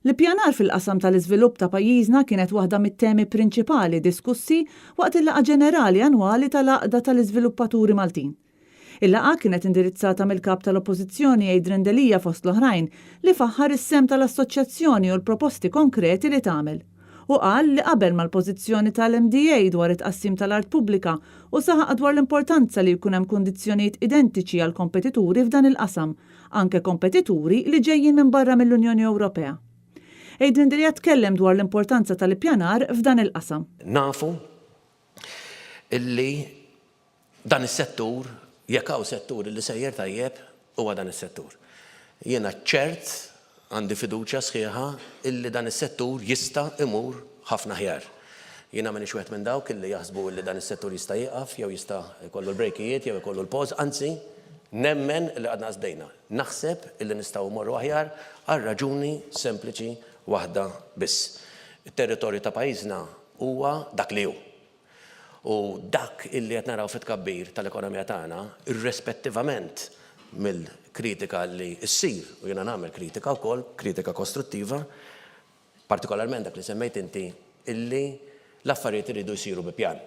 L-ippjanar fil-qasam tal-iżvilupp ta' pajjiżna kienet waħda mit-temi prinċipali diskussi waqt il-laqgħa ġenerali annwali tal-Għaqda tal-Iżviluppaturi Maltin. Il-laqgħa kienet indirizzata mill-kap tal-Oppożizzjoni Adrian Delija fost l-oħrajn li faħħar is-sem tal-assoċjazzjoni u l-proposti konkreti li tagħmel. U qal li qabel mal-pożizzjoni tal-MDA dwar it-qassim tal-art pubblika u saħaq dwar l-importanza li jkun hemm kundizzjonijiet identiċi għal kompetituri f'dan il-qasam, anke kompetituri li ġejjin minn barra mill-Unjoni Ewropea. Adrian Delija tkellem dwar l-importanza tal-ippjanar f'dan il-qasam. Nafu illi dan is-settur jekk hawn settur li sejjer tajjeb huwa dan is-settur. Jiena ċert għandi fiduċja sħiħa illi dan is-settur jista' imur ħafna ħjar. Jiena m'inhiex wieħed minn dawk illi jaħsbu illi dan is-settur jista' jieqaf jew jista' jkollu l-brejkijiet jew ikollu l-pause, anzi nemmen li għadna żdejna. Naħseb illi nistgħu mmorru aħjar għal raġuni sempliċi waħda biss. Il-territorju ta' pajjiżna huwa dak li hu. U dak illi qed naraw fit-tkabbir tal-ekonomija tagħna, irrispettivament mill-kritika li ssir, u jiena nagħmel kritika wkoll, kritika kostruttiva, partikolarment dak li semmejt inti, illi l-affarijiet iridu jsiru bi pjan.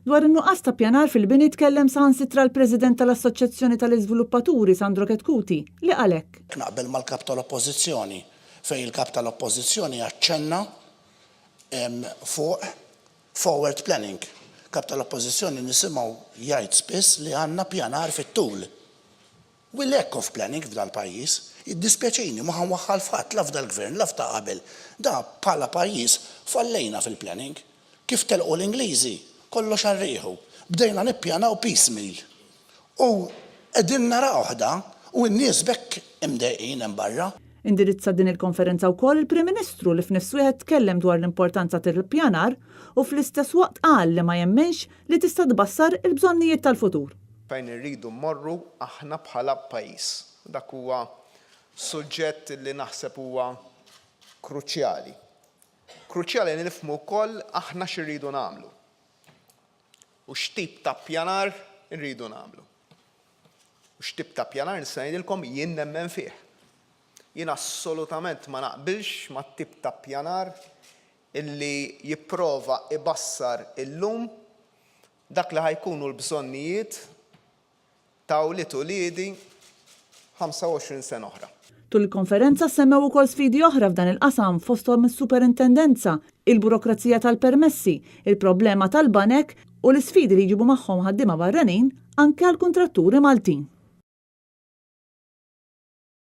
Dwar in-nuqqas ta' pjanar fil-bini tkellem saħansitra l-President tal-Assoċjazzjoni tal-Iżviluppaturi Sandro Ketkuti li qal hekk. Naqbel mal-kap tal-Oppożizzjoni fejn il-kap tal-Oppożizzjoni jaċċenna fuq forward planning. Kap tal-Oppożizzjoni nisimgħu jgħid spiss li għandna pjanar fit-tul. U lack of planning f'dan pajjiż, jiddispjaċini ma ħanwaħħal fatt la f'dal gvern la f'ta' qabel. Da bħala pajjiż fallejna fil-planning. Kif telqu l-Ingliżi, kollox għarrieħu. Bdejna nippjanaw piecemeal. U qegħdin narawh da u n-nies bekk imdejqin hemm barra. Indirizza din il-konferenza wkoll il-Prim Ministru li f'nifs wieħed tkellem dwar l-importanza tal-ippjanar u fl-istess waqt qal li ma jemmenx li tista' tbassar il-bżonnijiet tal-futur. Fejn irridu mmorru aħna bħala pajjiż. Dak huwa suġġett li naħseb huwa kruċjali. Kruċjali nifhmu wkoll aħna x'irridu nagħmlu. U x'tip ta' pjanar irridu nagħmlu. U x'tip ta' pjanar nista' ngħidilkom jien nemmen fih. Jien assolutament ma naqbilx mat-tip ta' pjanar illi jipprova ibassar illum dak li ħajkunu l-bżonnijiet ta' uliet u liedi 25 sena oħra. Tul il-konferenza semmew ukoll sfidi oħra f'dan il-qasam fosthom is-superintendenza, il-burokrazija tal-permessi, il-problema tal-banek u l-isfidi li jġibu magħhom ħaddiema barranin anke għall-kuntratturi Maltin.